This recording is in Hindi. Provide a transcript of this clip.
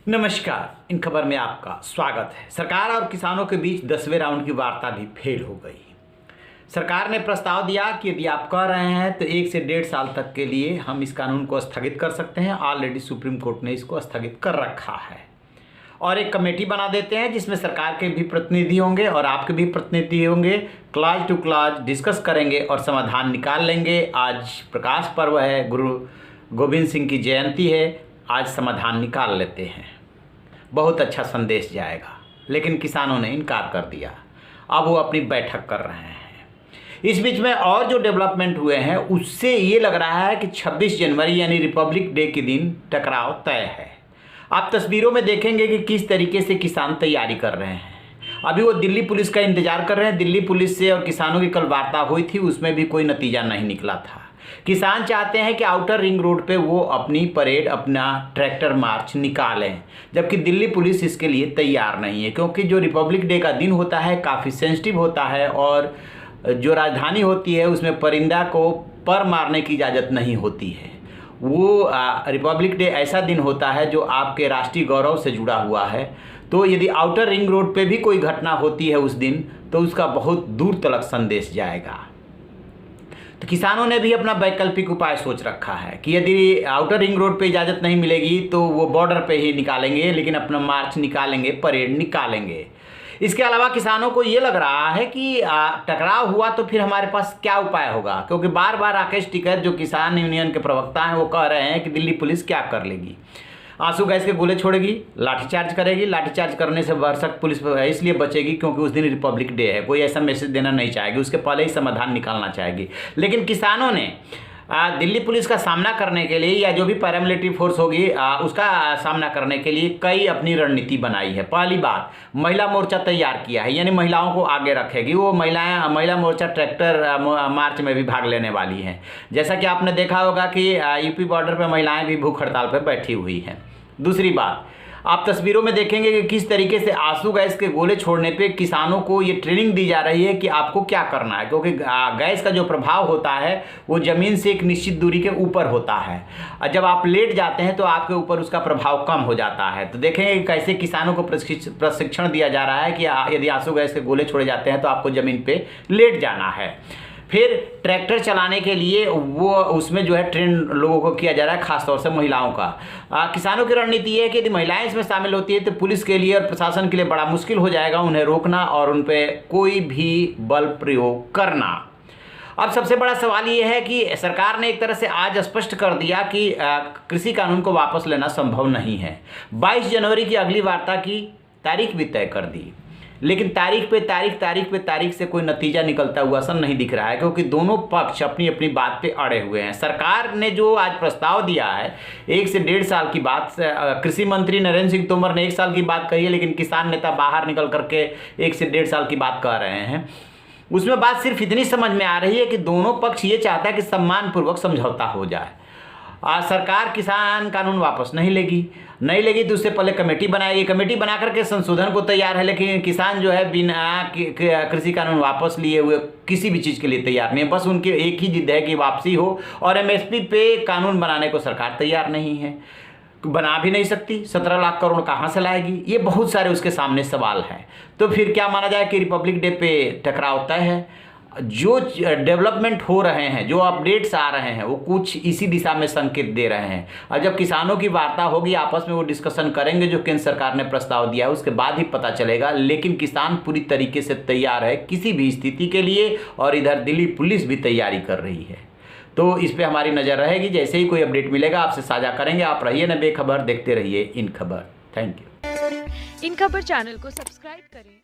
नमस्कार। इन खबर में आपका स्वागत है। सरकार और किसानों के बीच 10वें राउंड की वार्ता भी फेल हो गई। सरकार ने प्रस्ताव दिया कि यदि आप कह रहे हैं तो 1 से 1.5 साल तक के लिए हम इस कानून को स्थगित कर सकते हैं। ऑलरेडी सुप्रीम कोर्ट ने इसको स्थगित कर रखा है और एक कमेटी बना देते हैं जिसमें सरकार के भी प्रतिनिधि होंगे और आपके भी प्रतिनिधि होंगे। क्लॉज टू क्लॉज डिस्कस करेंगे और समाधान निकाल लेंगे। आज प्रकाश पर्व है, गुरु गोविंद सिंह की जयंती है। आज समाधान निकाल लेते हैं, बहुत अच्छा संदेश जाएगा। लेकिन किसानों ने इनकार कर दिया। अब वो अपनी बैठक कर रहे हैं। इस बीच में और जो डेवलपमेंट हुए हैं उससे ये लग रहा है कि 26 जनवरी यानी रिपब्लिक डे के दिन टकराव तय है। आप तस्वीरों में देखेंगे कि किस तरीके से किसान तैयारी कर रहे हैं। अभी वो दिल्ली पुलिस का इंतजार कर रहे हैं। दिल्ली पुलिस से और किसानों की कल वार्ता हुई थी, उसमें भी कोई नतीजा नहीं निकला था। किसान चाहते हैं कि आउटर रिंग रोड पे वो अपनी परेड, अपना ट्रैक्टर मार्च निकालें, जबकि दिल्ली पुलिस इसके लिए तैयार नहीं है, क्योंकि जो रिपब्लिक डे का दिन होता है काफ़ी सेंसिटिव होता है और जो राजधानी होती है उसमें परिंदा को पर मारने की इजाज़त नहीं होती है। वो रिपब्लिक डे ऐसा दिन होता है जो आपके राष्ट्रीय गौरव से जुड़ा हुआ है। तो यदि आउटर रिंग रोड पे भी कोई घटना होती है उस दिन, तो उसका बहुत दूर तक संदेश जाएगा। तो किसानों ने भी अपना वैकल्पिक उपाय सोच रखा है कि यदि आउटर रिंग रोड पे इजाज़त नहीं मिलेगी तो वो बॉर्डर पे ही निकालेंगे, लेकिन अपना मार्च निकालेंगे, परेड निकालेंगे। इसके अलावा किसानों को ये लग रहा है कि टकराव हुआ तो फिर हमारे पास क्या उपाय होगा, क्योंकि बार बार राकेश टिकैत जो किसान यूनियन के प्रवक्ता हैं वो कह रहे हैं कि दिल्ली पुलिस क्या कर लेगी। आंसू गैस के गोले छोड़ेगी, लाठीचार्ज करेगी। लाठीचार्ज करने से बरसक पुलिस इसलिए बचेगी क्योंकि उस दिन रिपब्लिक डे है, कोई ऐसा मैसेज देना नहीं चाहेगी, उसके पहले ही समाधान निकालना चाहेगी। लेकिन किसानों ने दिल्ली पुलिस का सामना करने के लिए या जो भी पैरामिलिट्री फोर्स होगी उसका सामना करने के लिए कई अपनी रणनीति बनाई है। पहली बात, महिला मोर्चा तैयार किया है, यानी महिलाओं को आगे रखेगी। वो महिला मोर्चा ट्रैक्टर मार्च में भी भाग लेने वाली हैं। जैसा कि आपने देखा होगा कि यूपी बॉर्डर पर महिलाएं भी भूख हड़ताल पर बैठी हुई हैं। दूसरी बात, आप तस्वीरों में देखेंगे कि किस तरीके से आंसू गैस के गोले छोड़ने पे किसानों को ये ट्रेनिंग दी जा रही है कि आपको क्या करना है, क्योंकि गैस का जो प्रभाव होता है वो ज़मीन से एक निश्चित दूरी के ऊपर होता है और जब आप लेट जाते हैं तो आपके ऊपर उसका प्रभाव कम हो जाता है। तो देखेंगे कैसे किसानों को प्रशिक्षण दिया जा रहा है कि यदि आंसू गैस के गोले छोड़े जाते हैं तो आपको ज़मीन पर लेट जाना है। फिर ट्रैक्टर चलाने के लिए वो उसमें जो है ट्रेन लोगों को किया जा रहा है, खासतौर से महिलाओं का। किसानों की रणनीति ये है कि यदि महिलाएं इसमें शामिल होती है तो पुलिस के लिए और प्रशासन के लिए बड़ा मुश्किल हो जाएगा उन्हें रोकना और उन पर कोई भी बल प्रयोग करना। अब सबसे बड़ा सवाल ये है कि सरकार ने एक तरह से आज स्पष्ट कर दिया कि कृषि कानून को वापस लेना संभव नहीं है। 22 जनवरी की अगली वार्ता की तारीख भी तय कर दी, लेकिन तारीख पे तारीख से कोई नतीजा निकलता हुआ सा नहीं दिख रहा है, क्योंकि दोनों पक्ष अपनी अपनी बात पे अड़े हुए हैं। सरकार ने जो आज प्रस्ताव दिया है 1 से 1.5 साल की बात, कृषि मंत्री नरेंद्र सिंह तोमर ने 1 साल की बात कही है, लेकिन किसान नेता बाहर निकल करके 1 से 1.5 साल की बात कह रहे हैं। उसमें बात सिर्फ इतनी समझ में आ रही है कि दोनों पक्ष ये चाहता है कि सम्मानपूर्वक समझौता हो जाए। सरकार किसान कानून वापस नहीं लेगी तो उससे पहले कमेटी बनाएगी। कमेटी बना करके संशोधन को तैयार है, लेकिन किसान जो है बिना कृषि कानून वापस लिए हुए किसी भी चीज़ के लिए तैयार नहीं है। बस उनकी एक ही जिद है कि वापसी हो, और एमएसपी पे कानून बनाने को सरकार तैयार नहीं है, बना भी नहीं सकती। 17 लाख करोड़ कहाँ से लाएगी? ये बहुत सारे उसके सामने सवाल हैं। तो फिर क्या माना जाए कि रिपब्लिक डे पे टकराव तय है। जो डेवलपमेंट हो रहे हैं, जो अपडेट्स आ रहे हैं, वो कुछ इसी दिशा में संकेत दे रहे हैं। और जब किसानों की वार्ता होगी, आपस में वो डिस्कशन करेंगे जो केंद्र सरकार ने प्रस्ताव दिया है, उसके बाद ही पता चलेगा। लेकिन किसान पूरी तरीके से तैयार है किसी भी स्थिति के लिए, और इधर दिल्ली पुलिस भी तैयारी कर रही है। तो इस पर हमारी नज़र रहेगी। जैसे ही कोई अपडेट मिलेगा आपसे साझा करेंगे। आप रहिए न बेखबर, देखते रहिए इन खबर। Thank you. इन खबर चैनल को सब्सक्राइब करें।